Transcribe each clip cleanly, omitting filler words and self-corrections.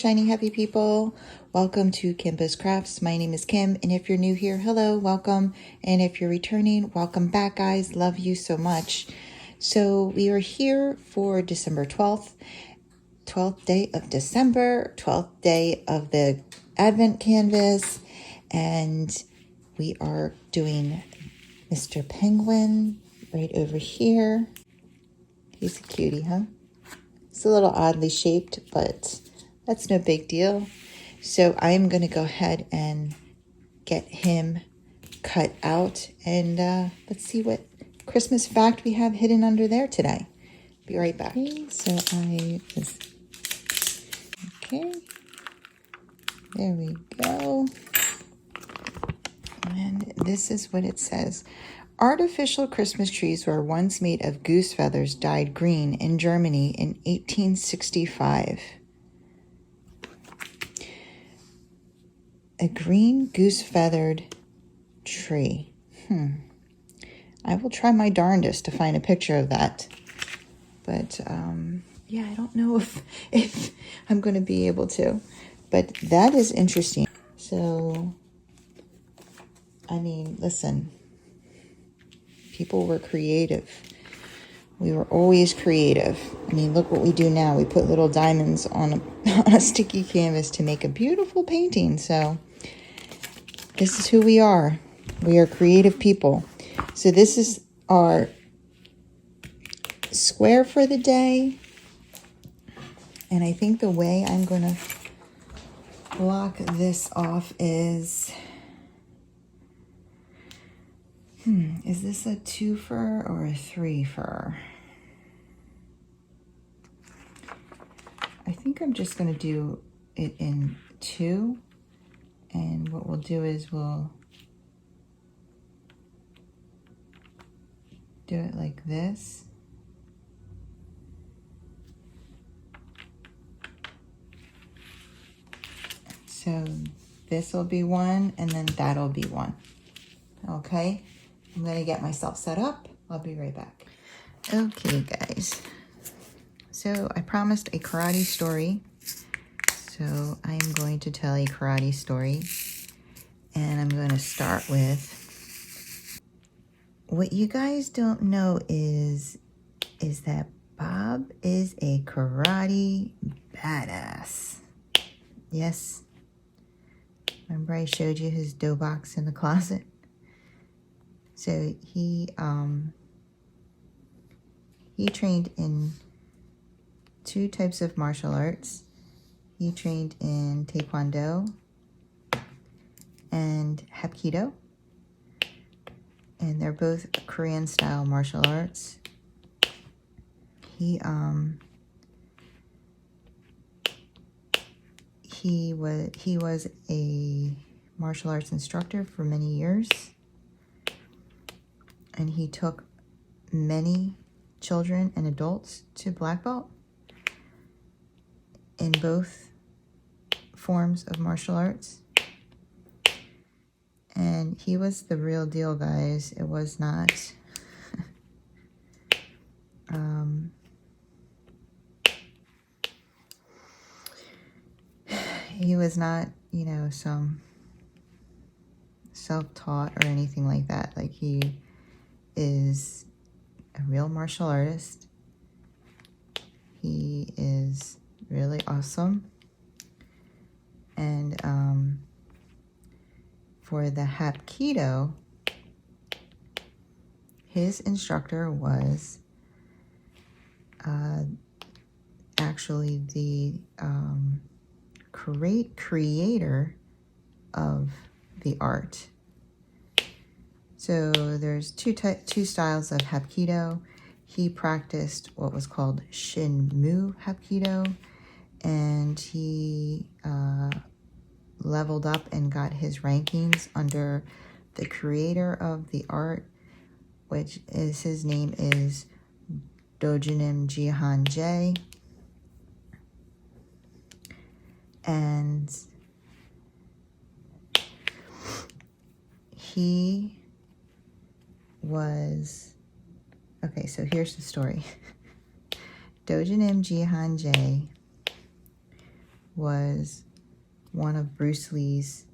shiny, happy people. Welcome to Kimbaskrafts. My name is Kim, and if you're new here, hello, welcome. And if you're returning, welcome back, guys. Love you so much. So we are here for December 12th, 12th day of December, 12th day of the Advent Canvas, and we are doing Mr. Penguin right over here. He's a cutie, huh? It's a little oddly shaped, but that's no big deal. So I'm going to go ahead and get him cut out, and let's see what Christmas fact we have hidden under there today. Be right back. Okay, okay, there we go. And this is what it says. Artificial Christmas trees were once made of goose feathers dyed green in Germany in 1865. A green goose feathered tree. I will try my darndest to find a picture of that. But yeah, I don't know if I'm going to be able to. But that is interesting. So, I mean, listen. People were creative. We were always creative. I mean, look what we do now. We put little diamonds on a sticky canvas to make a beautiful painting. So this is who we are. We are creative people. So this is our square for the day. And I think the way I'm going to block this off is... is this a 2 fur or a 3 fur? I think I'm just going to do it in 2. And what we'll do is we'll do it like this. So this will be 1, and then that'll be 1. Okay? I'm going to get myself set up. I'll be right back. Okay, guys. So I promised a karate story. So I'm going to tell a karate story. And I'm going to start with... What you guys don't know is that Bob is a karate badass. Yes. Remember I showed you his dough box in the closet? So he trained in 2 types of martial arts. He trained in Taekwondo and Hapkido. And they're both Korean style martial arts. He was a martial arts instructor for many years. And he took many children and adults to black belt in both forms of martial arts. And he was the real deal, guys. It was not... he was not, you know, some self-taught or anything like that. Like, he is a real martial artist. He is really awesome. And for the Hapkido, his instructor was actually the creator of the art. So there's two styles of Hapkido. He practiced what was called Shinmu Hapkido, and he leveled up and got his rankings under the creator of the art, which is, his name is Dojinim Jihan J. And he was... Okay, so here's the story. Dojinim Jihan J was one of Bruce Lee's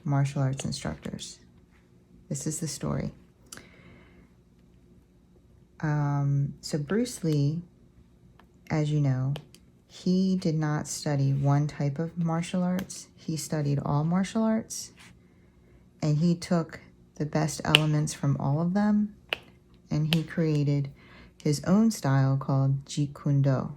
martial arts instructors. This is the story. So Bruce Lee, as you know, he did not study one type of martial arts. He studied all martial arts, and he took the best elements from all of them, and he created his own style called Jeet Kune Do.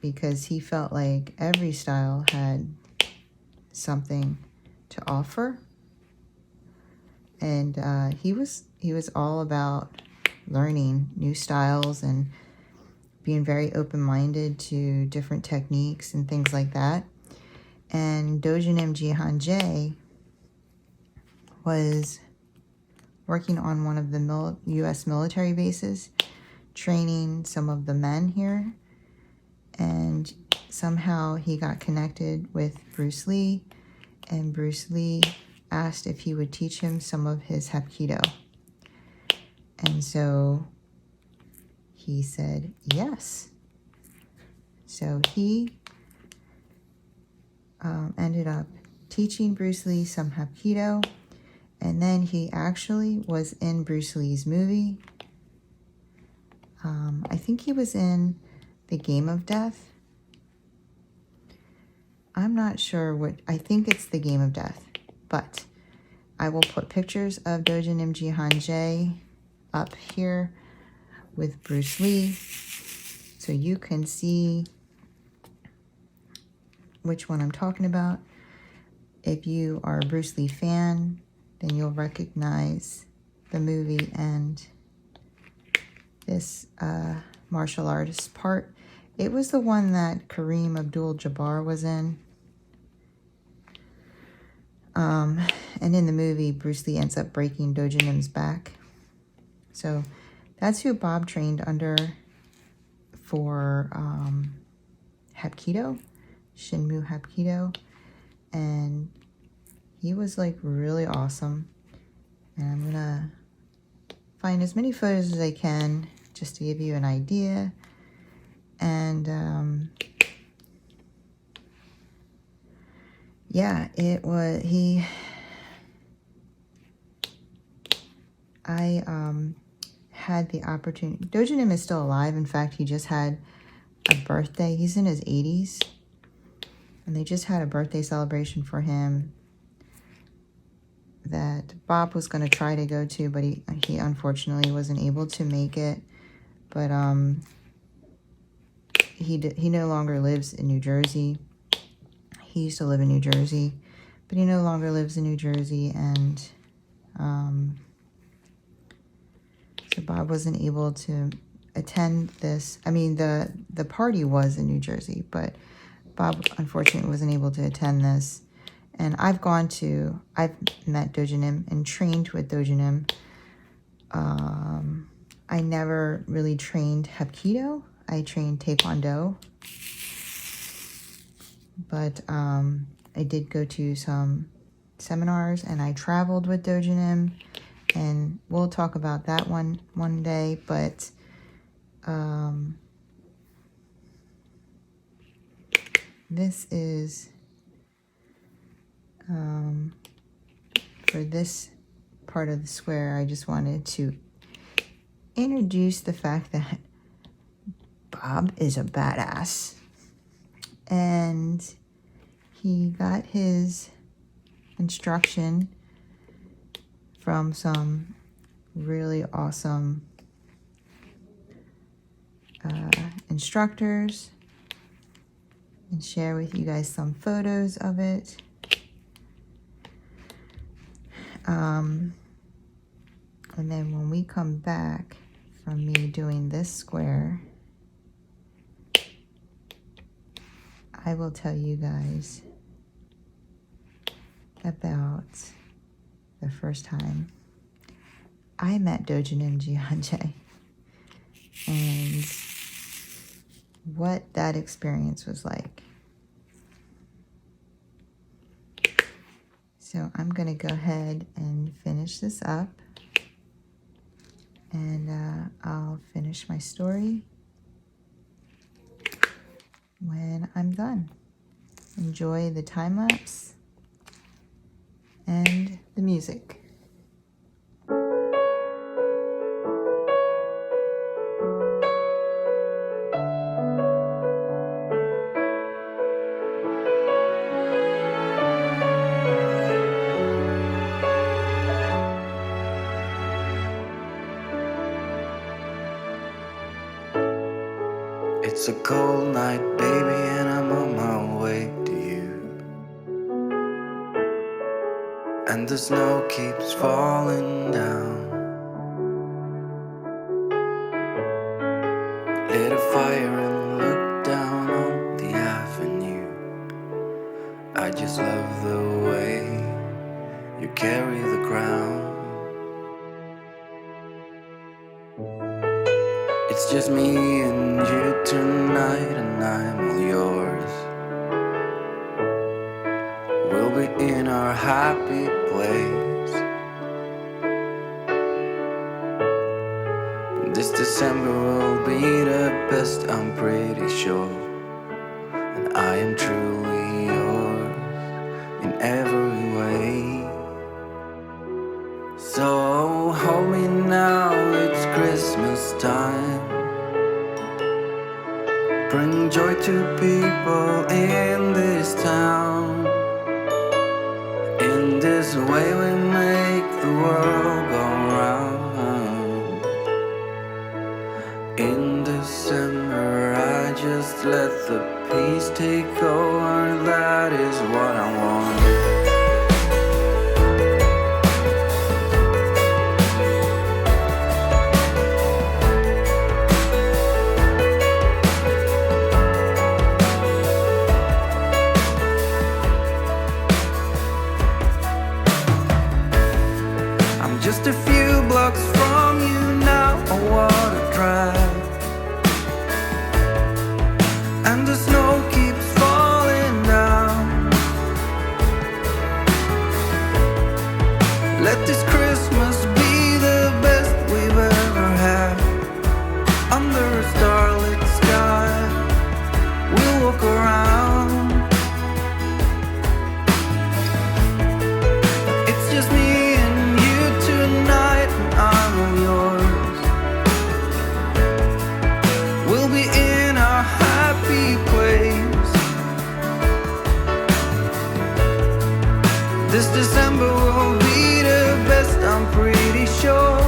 Because he felt like every style had something to offer. And he was all about learning new styles and being very open-minded to different techniques and things like that. And Dojenim Jihanjae was working on one of the U.S. military bases, training some of the men here. And somehow he got connected with Bruce Lee, and Bruce Lee asked if he would teach him some of his Hapkido. And so he said yes. So he ended up teaching Bruce Lee some Hapkido, and then he actually was in Bruce Lee's movie. I think he was in The Game of Death. I'm not sure what, I think it's The Game of Death, but I will put pictures of Dojenim Jihanjae up here with Bruce Lee so you can see which one I'm talking about. If you are a Bruce Lee fan, then you'll recognize the movie and this martial artist part. It was the one that Kareem Abdul-Jabbar was in. And in the movie, Bruce Lee ends up breaking Dojenim's back. So that's who Bob trained under for Hapkido, Shinmu Hapkido. And he was like really awesome. And I'm gonna find as many photos as I can just to give you an idea. And yeah, it was, I had the opportunity. Dojenim is still alive. In fact, he just had a birthday. He's in his 80s. And they just had a birthday celebration for him that Bob was going to try to go to, but he unfortunately wasn't able to make it. But he no longer lives in New Jersey. He used to live in New Jersey, but he no longer lives in New Jersey, and so Bob wasn't able to attend this. I mean, the party was in New Jersey, but Bob unfortunately wasn't able to attend this. And I've met Dojenim and trained with Dojenim. I never really trained Hapkido. I trained Taekwondo. But I did go to some seminars, and I traveled with Dojenim, and we'll talk about that one day. But this is for this part of the square. I just wanted to introduce the fact that Bob is a badass. And he got his instruction from some really awesome instructors, and share with you guys some photos of it. And then when we come back from me doing this square, I will tell you guys about the first time I met Dojenim Jihanjae and what that experience was like. So I'm going to go ahead and finish this up, and I'll finish my story when I'm done. Enjoy the time lapse and the music. It's a cold night, baby, and I'm on my way to you. And the snow keeps falling down. Lit a fire and looked down on the avenue. I just love the way you carry the ground. It's just me and you tonight, and I'm all yours. We'll be in our happy place. This December will be the best, I'm pretty sure. And I am truly yours in every way. So hold me now, it's Christmas time. Bring joy to people in this town. In this way we make the world go round. In December I just let the peace take over. That is what I want. Just a few blocks from you now, I wanna drive. And the snow keeps falling down. Let this Christmas be the best we've ever had. Under a starlit sky, we'll walk around. It's just me tonight, and I'm all yours. We'll be in our happy place. This December will be the best, I'm pretty sure.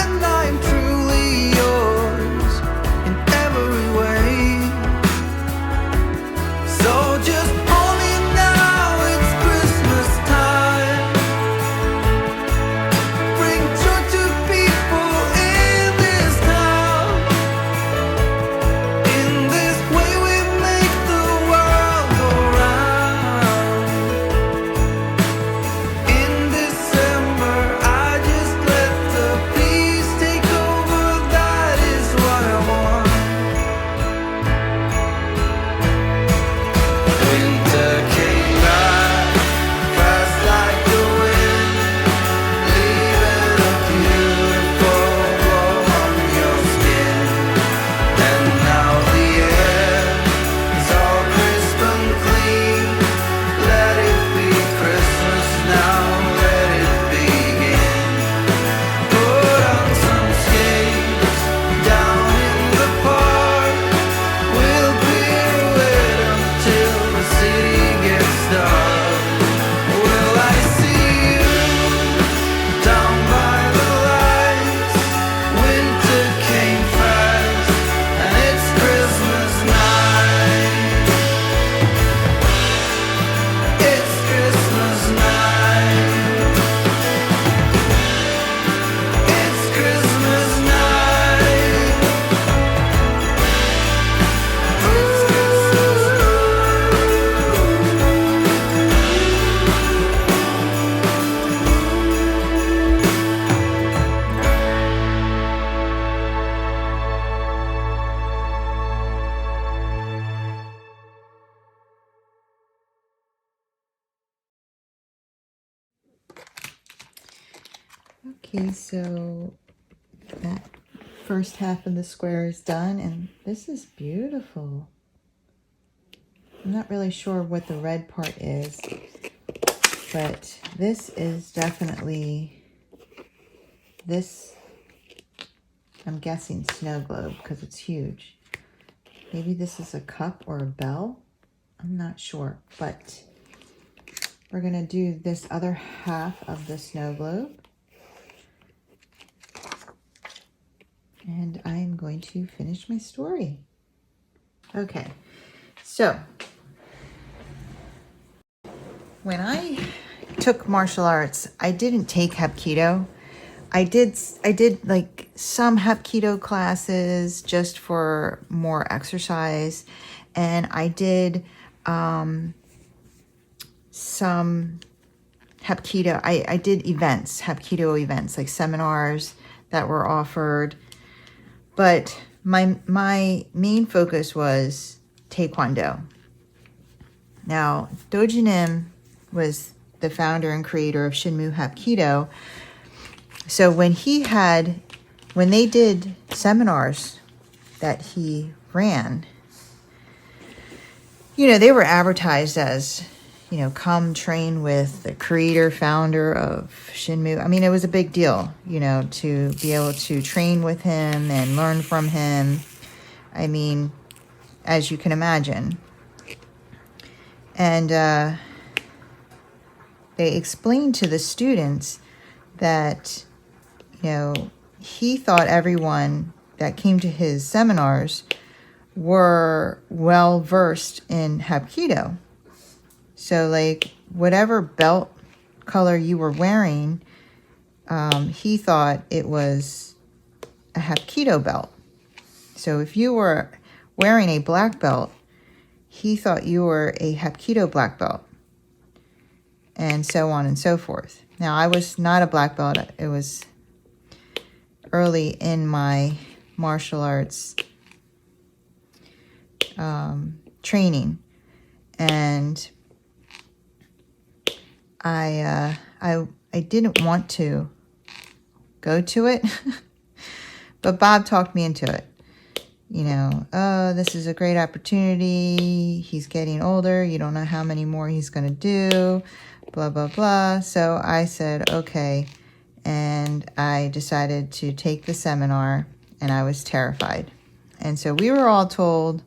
And I'm truly yours in every way. So just hold me now, it's Christmas time. Okay, so that first half of the square is done, and this is beautiful. I'm not really sure what the red part is, but this is definitely this. I'm guessing snow globe because it's huge. Maybe this is a cup or a bell. I'm not sure, but we're gonna do this other half of the snow globe. And I'm going to finish my story. Okay, so when I took martial arts, I didn't take Hapkido. I did like some Hapkido classes just for more exercise, and I did some Hapkido. I did events, Hapkido events, like seminars that were offered. But my main focus was Taekwondo. Now, Dojin was the founder and creator of Shinmu Hapkido. So when they did seminars that he ran, they were advertised as, come train with the creator, founder of Shinmu. I mean, it was a big deal, to be able to train with him and learn from him. I mean, as you can imagine. And they explained to the students that, he thought everyone that came to his seminars were well versed in Hapkido. So like whatever belt color you were wearing, he thought it was a Hapkido belt. So if you were wearing a black belt, he thought you were a Hapkido black belt, and so on and so forth. Now, I was not a black belt. It was early in my martial arts training, and I didn't want to go to it, but Bob talked me into it. Oh, this is a great opportunity. He's getting older. You don't know how many more he's going to do, blah, blah, blah. So I said, okay. And I decided to take the seminar, and I was terrified. And so we were all told,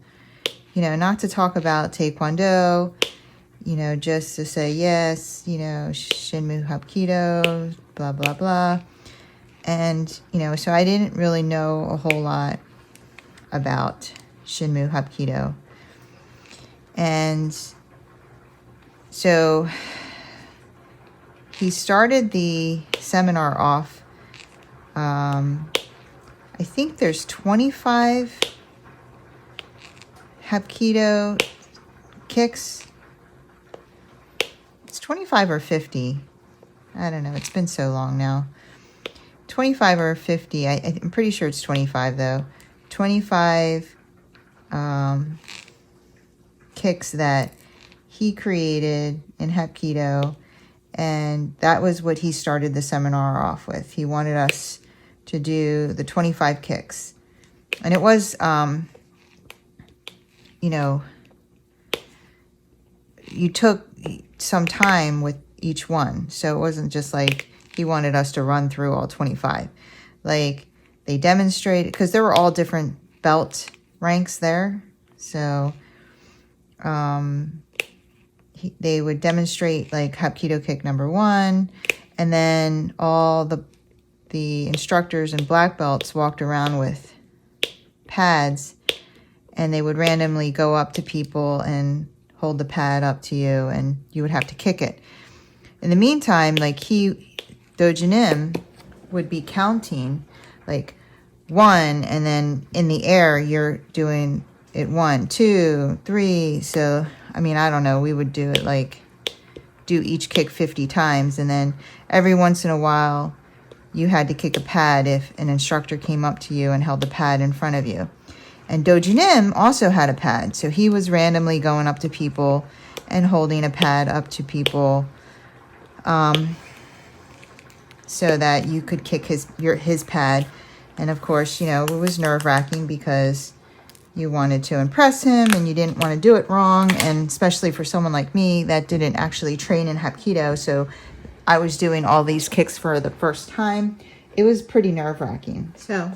not to talk about Taekwondo, just to say, yes, Shinmu Hapkido, blah, blah, blah. And, so I didn't really know a whole lot about Shinmu Hapkido. And so he started the seminar off. I think there's 25 Hapkido kicks. It's 25 or 50. I don't know. It's been so long now. 25 or 50. I'm pretty sure it's 25 though. 25 kicks that he created in Hapkido, and that was what he started the seminar off with. He wanted us to do the 25 kicks, and it was you took some time with each one, so it wasn't just like he wanted us to run through all 25. Like, they demonstrated, because there were all different belt ranks there. So they would demonstrate like Hapkido kick number 1. And then all the instructors and black belts walked around with pads. And they would randomly go up to people and hold the pad up to you. And you would have to kick it. In the meantime, like Dojin would be counting like 1, and then in the air you're doing it 1, 2, 3. So I mean, I don't know, we would do it like do each kick 50 times, and then every once in a while you had to kick a pad if an instructor came up to you and held the pad in front of you. And Dojin also had a pad, so he was randomly going up to people and holding a pad up to people, so that you could kick his pad. And of course, it was nerve-wracking because you wanted to impress him and you didn't want to do it wrong. And especially for someone like me that didn't actually train in Hapkido. So I was doing all these kicks for the first time. It was pretty nerve-wracking. So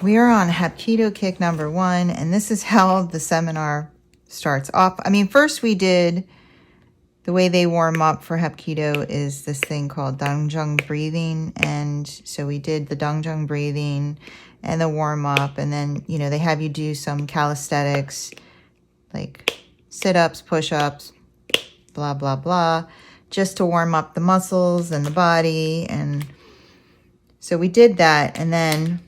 we are on Hapkido kick number 1, and this is how the seminar starts off. I mean, first we did, the way they warm up for Hapkido is this thing called Dongjung breathing. And so we did the Dongjung breathing and the warm up. And then, you know, they have you do some calisthenics, like sit-ups, push-ups, blah, blah, blah, just to warm up the muscles and the body. And so we did that. And then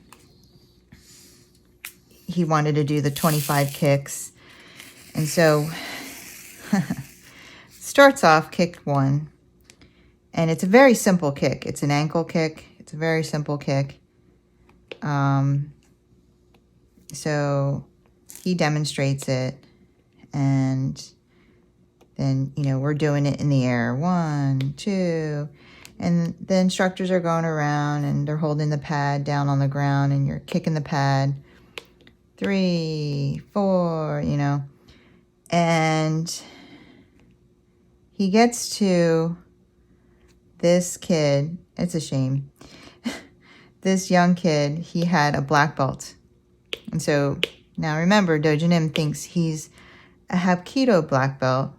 he wanted to do the 25 kicks. And so starts off kick 1. And it's a very simple kick. It's an ankle kick. It's a very simple kick. So he demonstrates it. And then, you know, we're doing it in the air. 1, 2. And the instructors are going around and they're holding the pad down on the ground and you're kicking the pad. 3, 4, you know. And he gets to this kid. It's a shame. This young kid, he had a black belt. And so now remember, Dojinim thinks he's a Hapkido black belt.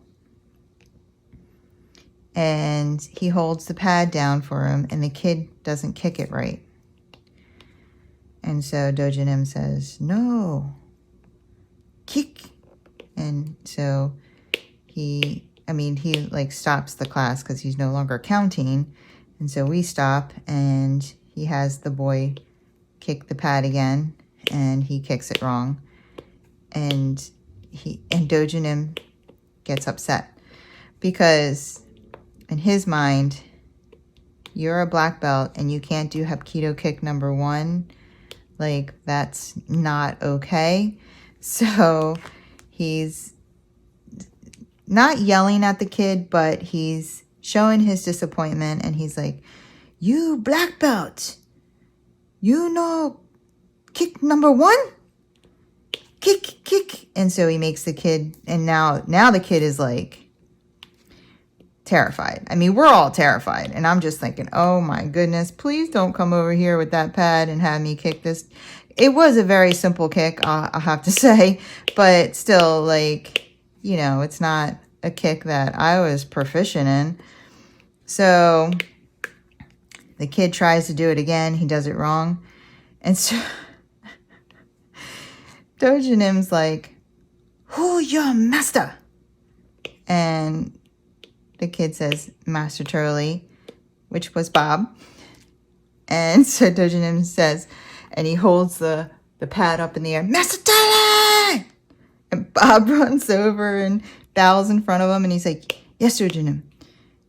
And he holds the pad down for him, and the kid doesn't kick it right. And so Dojinim says, no, kick. And so he like stops the class because he's no longer counting. And so we stop and he has the boy kick the pad again and he kicks it wrong. And Dojinim gets upset because in his mind, you're a black belt and you can't do Hapkido kick number 1. Like, that's not okay. So he's not yelling at the kid, but he's showing his disappointment. And he's like, you black belt, you know, kick number 1? Kick. And so he makes the kid, and now the kid is like terrified. I mean, we're all terrified. And I'm just thinking, oh my goodness, please don't come over here with that pad and have me kick this. It was a very simple kick, I'll have to say, but still, like, you know, it's not a kick that I was proficient in. So the kid tries to do it again. He does it wrong. And so Dojinim's like, who your master? And the kid says, Master Turley, which was Bob. And so Dojinim says, and he holds the pad up in the air, Master Turley! And Bob runs over and bows in front of him. And he's like, yes, Dojinim.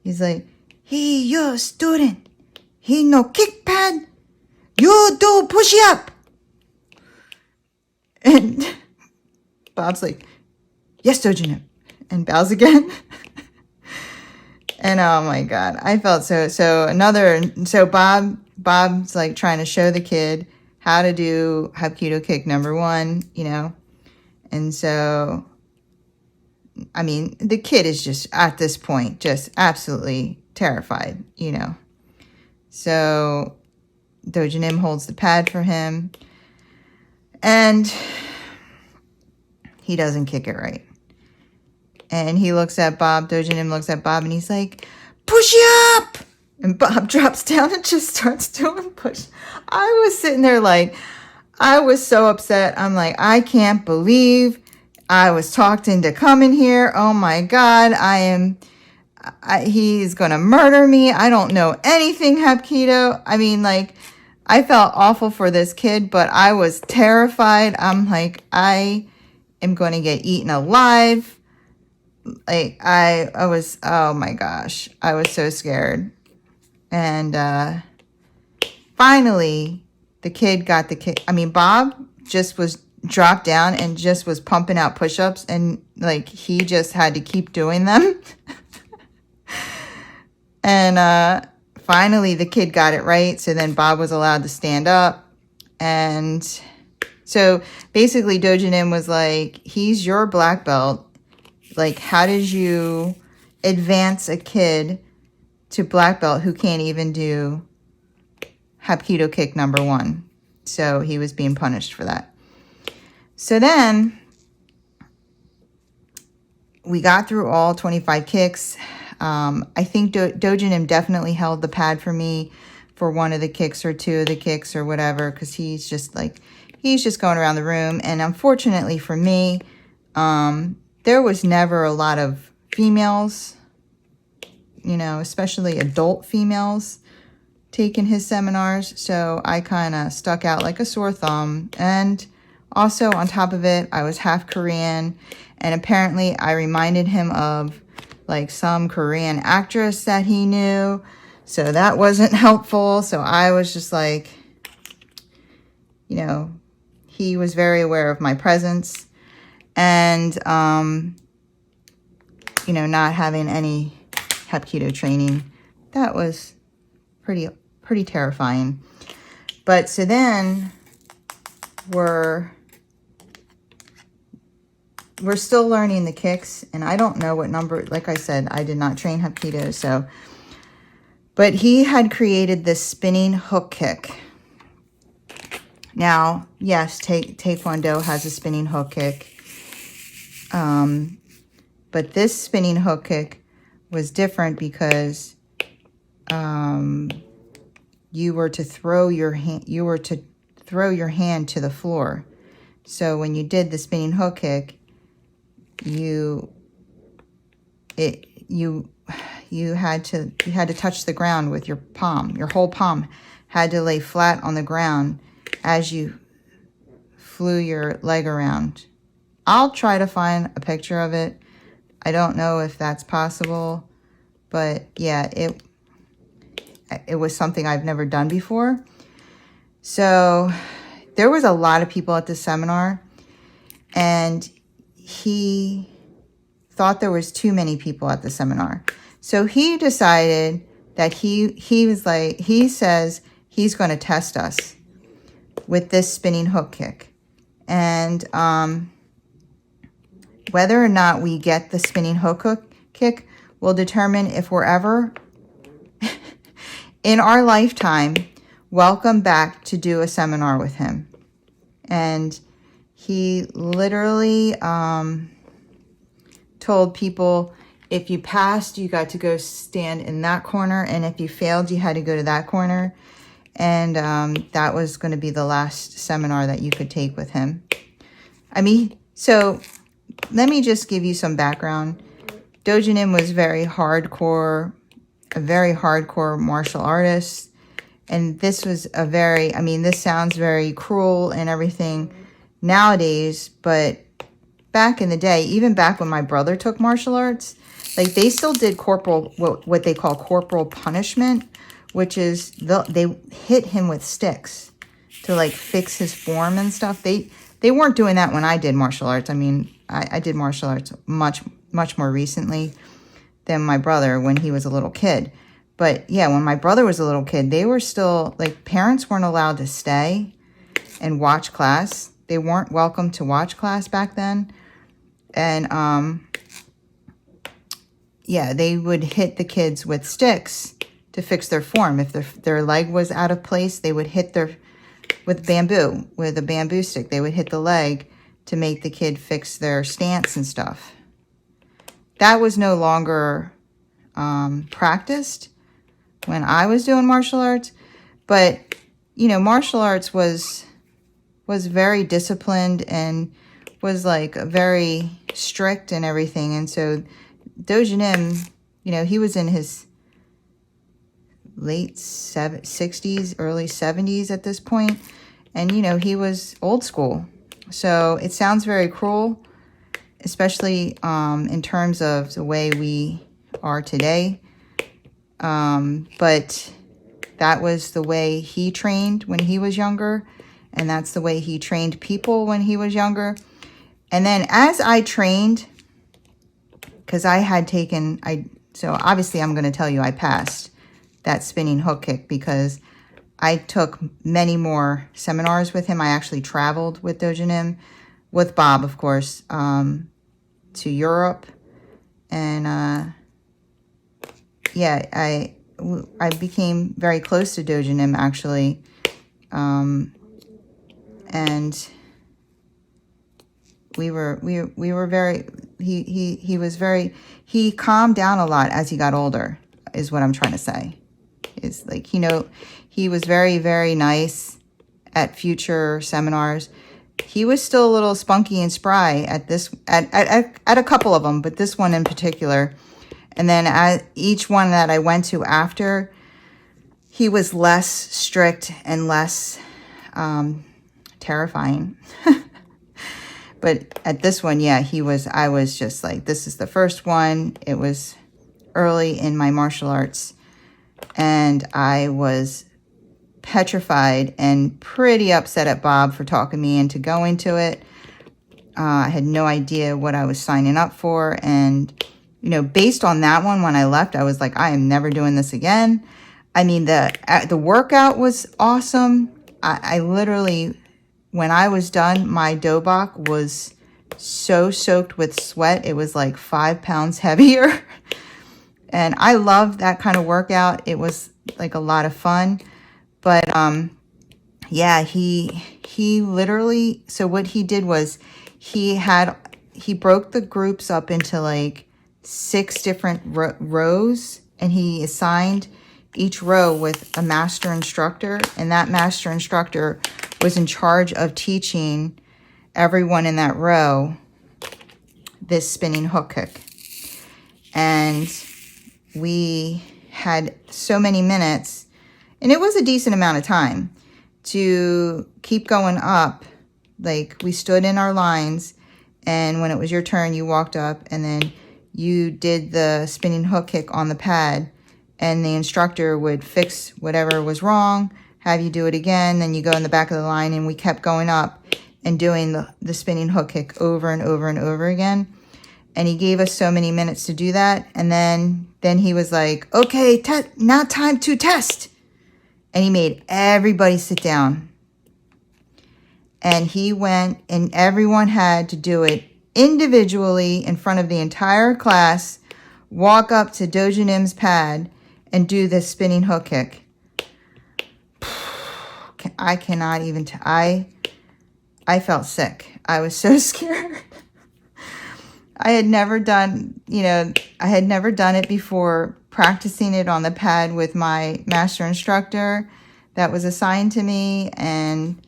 He's like, he your student. He no kick pad. You do push up. And Bob's like, yes, Dojinim. And bows again. And oh my God, I felt so Bob's like trying to show the kid how to do Hapkido kick number 1, you know. And so, I mean, the kid is just at this point, just absolutely terrified, you know. So Dojinim holds the pad for him and he doesn't kick it right. And he looks at Bob, Dojinim looks at Bob, and he's like, push up! And Bob drops down and just starts doing push. I was sitting there like, I was so upset. I'm like, I can't believe I was talked into coming here. Oh my God, he's going to murder me. I don't know anything Hapkido. I mean, like, I felt awful for this kid, but I was terrified. I'm like, I am going to get eaten alive. Like, I was, oh my gosh, I was so scared. And finally, the kid got the kick. I mean, Bob just was dropped down and just was pumping out push-ups. And, like, he just had to keep doing them. And finally, the kid got it right. So then Bob was allowed to stand up. And So basically Dojin was like, he's your black belt. Like, how did you advance a kid to black belt who can't even do Hapkido kick number 1? So he was being punished for that. So then we got through all 25 kicks. I think Dojin definitely held the pad for me for one of the kicks or two of the kicks or whatever, because he's just going around the room. And unfortunately for me, there was never a lot of females, you know, especially adult females taking his seminars. So I kind of stuck out like a sore thumb. And also on top of it, I was half Korean. And apparently I reminded him of like some Korean actress that he knew. So that wasn't helpful. So I was just like, you know, he was very aware of my presence. And, you know, not having any Hapkido training, that was pretty terrifying. But so then we're still learning the kicks, and I don't know what number, like I said, I did not train Hapkido, so, but he had created this spinning hook kick. Now, yes, Taekwondo has a spinning hook kick. But this spinning hook kick was different because you were to throw your hand to the floor. So when you did the spinning hook kick, you had to touch the ground with your palm. Your whole palm had to lay flat on the ground as you flew your leg around. I'll try to find a picture of it. I don't know if that's possible, but yeah, it was something I've never done before. So there was a lot of people at the seminar, and he thought there was too many people at the seminar. So he decided that he says he's going to test us with this spinning hook kick. And whether or not we get the spinning hook kick will determine if we're ever in our lifetime welcome back to do a seminar with him. And he literally told people, if you passed, you got to go stand in that corner, and if you failed, you had to go to that corner. And that was going to be the last seminar that you could take with him. I mean, so let me just give you some background. Dojin was a very hardcore martial artist. And this was this sounds very cruel and everything nowadays, but back in the day, even back when my brother took martial arts, like they still did what they call corporal punishment, which is they hit him with sticks to like fix his form and stuff. They weren't doing that when I did martial arts. I mean, I did martial arts much more recently than my brother when he was a little kid. But yeah, when my brother was a little kid, they were still, like, parents weren't allowed to stay and watch class. They weren't welcome to watch class back then. And, yeah, they would hit the kids with sticks to fix their form. If their leg was out of place, they would hit with a bamboo stick. They would hit the leg to make the kid fix their stance and stuff. That was no longer practiced when I was doing martial arts. But, you know, martial arts was very disciplined and was like very strict and everything. And so Dojin, you know, he was in his late 60s, early 70s at this point. And, you know, he was old school. So it sounds very cruel, especially in terms of the way we are today. But that was the way he trained when he was younger. And that's the way he trained people when he was younger. And then as I trained, because so obviously I'm going to tell you I passed that spinning hook kick because I took many more seminars with him. I actually traveled with Dojanim, with Bob, of course, to Europe. And yeah, I became very close to Dojanim, actually. And we were very, he was very, he calmed down a lot as he got older, is what I'm trying to say. Is like, he was very, very nice at future seminars. He was still a little spunky and spry at a couple of them, but this one in particular. And then at each one that I went to after, he was less strict and less terrifying. But at this one, yeah, I was just like, this is the first one. It was early in my martial arts. And I was petrified and pretty upset at Bob for talking me into going to it. I had no idea what I was signing up for. And, based on that one, when I left, I was like, I am never doing this again. I mean, the workout was awesome. I literally, when I was done, my dobok was so soaked with sweat. It was like 5 pounds heavier. And I loved that kind of workout. It was like a lot of fun. But yeah, he literally, so what he did was he broke the groups up into like 6 different rows, and he assigned each row with a master instructor, and that master instructor was in charge of teaching everyone in that row this spinning hook kick. And we had so many minutes, and it was a decent amount of time to keep going up. Like, we stood in our lines, and when it was your turn, you walked up, and then you did the spinning hook kick on the pad, and the instructor would fix whatever was wrong, have you do it again, then you go in the back of the line, and we kept going up and doing the spinning hook kick over and over and over again. And he gave us so many minutes to do that. And then he was like, okay, now time to test. And he made everybody sit down. And he went, and everyone had to do it individually in front of the entire class, walk up to Dojanim's pad and do this spinning hook kick. I cannot even, I felt sick. I was so scared. I had never done it before, practicing it on the pad with my master instructor that was assigned to me. And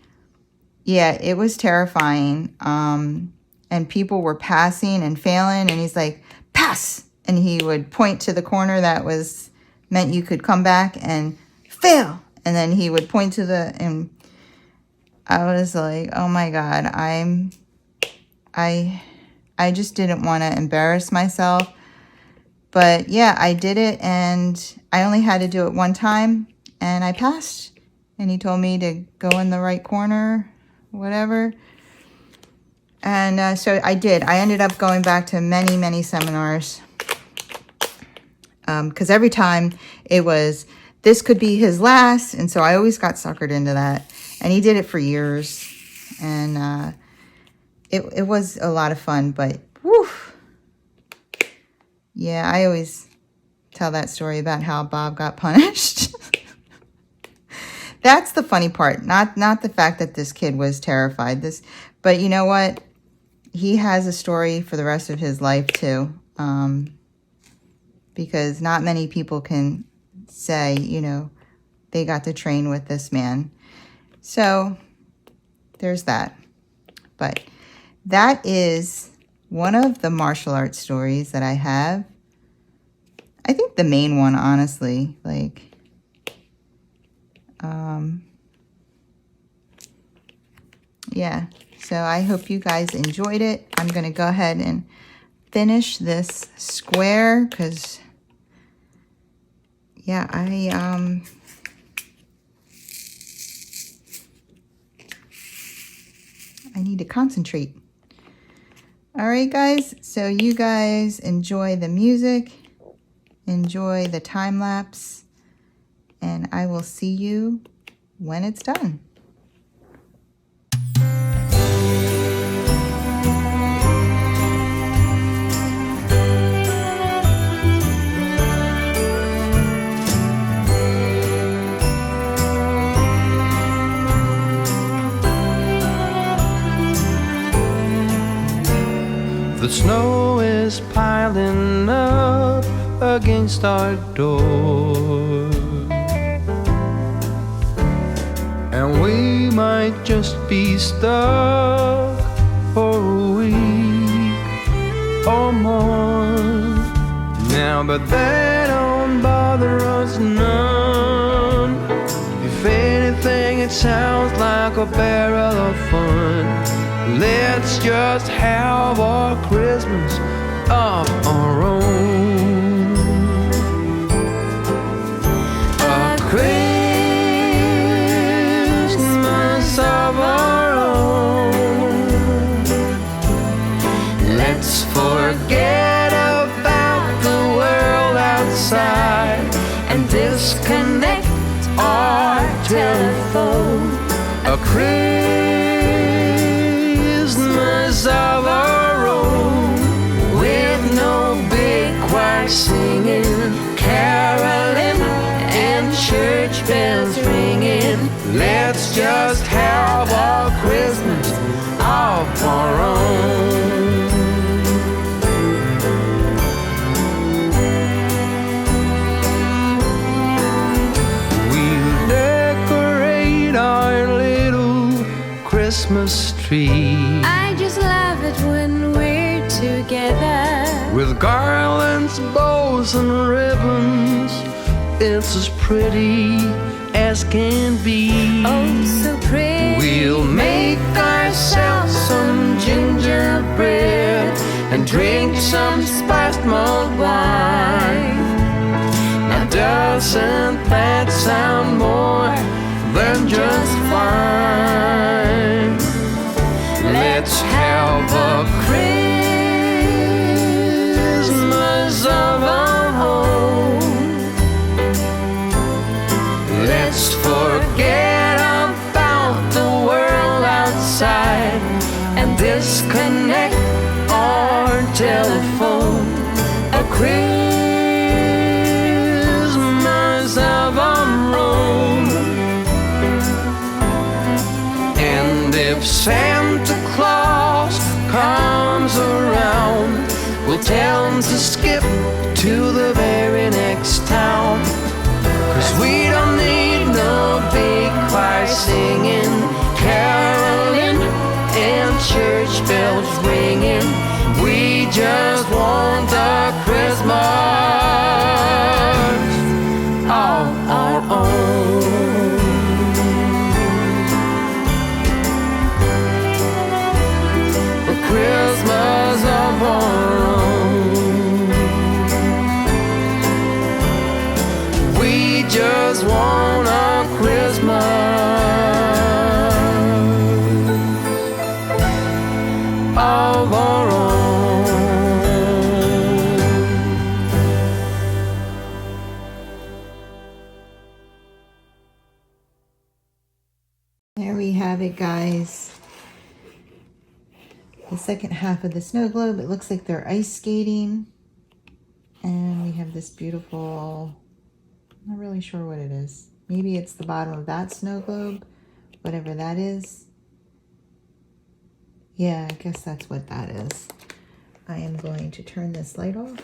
yeah, it was terrifying. And people were passing and failing, and he's like, pass. And he would point to the corner that meant you could come back and fail. And then he would point to and I was like, oh my God, I just didn't want to embarrass myself. But yeah, I did it, and I only had to do it one time, and I passed. And he told me to go in the right corner, whatever. And so I did. I ended up going back to many, many seminars. Because every time it was, this could be his last. And so I always got suckered into that. And he did it for years. And it was a lot of fun, but whew. Yeah, I always tell that story about how Bob got punished. That's the funny part, not the fact that this kid was terrified. But you know what? He has a story for the rest of his life too, because not many people can say, they got to train with this man. So there's that. But that is one of the martial arts stories that I have. I think the main one, honestly, yeah. So I hope you guys enjoyed it. I'm going to go ahead and finish this square because, yeah, I need to concentrate. All right, guys. So you guys enjoy the music, enjoy the time lapse, and I will see you when it's done. The snow is piling up against our door, and we might just be stuck for a week or more now, but that don't bother us none. If anything, it sounds like a barrel of fun. Let's just have our Christmas of our own. A Christmas of our own. Let's forget about the world outside and disconnect our telephone. A Christmas of our own, with no big choir singing, caroling, and church bells ringing. Let's just have our Christmas of our own. We'll decorate our little Christmas tree. I just love it when we're together. With garlands, bows, and ribbons, it's as pretty as can be. Oh, so pretty. We'll make ourselves some gingerbread and drink some spiced mulled wine. Now doesn't that sound more than just fine? Let's have a Christmas of our own. Let's forget about the world outside and disconnect our telephone. A Christmas of our own. And if Santa Claus comes around, we'll tell him to skip to the very next town. 'Cause we don't need no big choir singing, caroling, and church bells ringing. We just want a Christmas of our own. A Christmas of our own. We just want a Christmas of our own. There we have it, guys. The second half of the snow globe. It looks like they're ice skating. And we have this beautiful, I'm not really sure what it is. Maybe it's the bottom of that snow globe, whatever that is. Yeah, I guess that's what that is. I am going to turn this light off.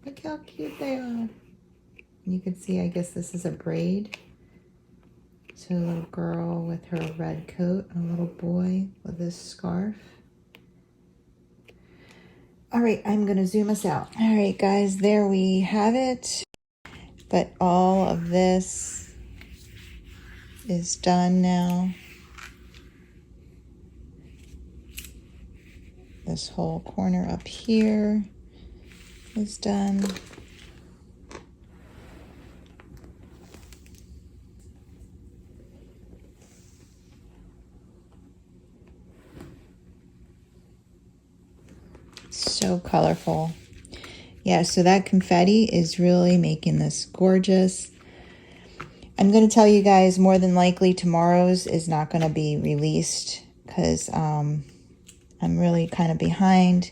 Look how cute they are. You can see, I guess this is a braid. So a little girl with her red coat and a little boy with this scarf. All right, I'm going to zoom us out. All right, guys, there we have it. But all of this is done now. This whole corner up here is done. So colorful. Yeah, so that confetti is really making this gorgeous. I'm going to tell you guys, more than likely tomorrow's is not going to be released because I'm really kind of behind.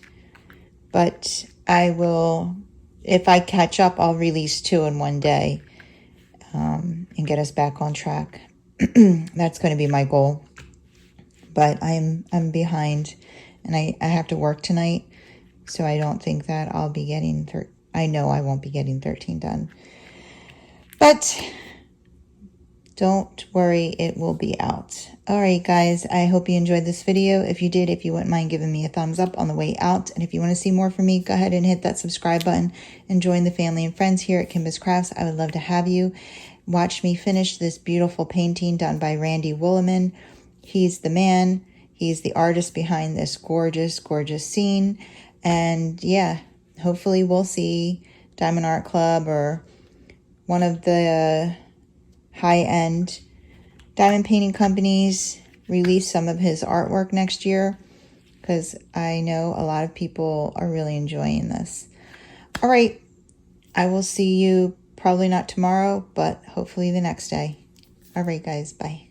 But I will, if I catch up, I'll release 2 in one day and get us back on track. That's going to be my goal. But I'm behind, and I have to work tonight, so I don't think that I'll be getting, I know I won't be getting 13 done. But don't worry, it will be out. All right, guys, I hope you enjoyed this video. If you did, if you wouldn't mind giving me a thumbs up on the way out. And if you want to see more from me, go ahead and hit that subscribe button and join the family and friends here at Kimbaskrafts. I would love to have you. Watch me finish this beautiful painting done by Randy Wollenmann. He's the man. He's the artist behind this gorgeous, gorgeous scene. And yeah, hopefully we'll see Diamond Art Club or one of the high-end diamond painting companies release some of his artwork next year, because I know a lot of people are really enjoying this. All right, I will see you probably not tomorrow, but hopefully the next day. All right, guys, bye.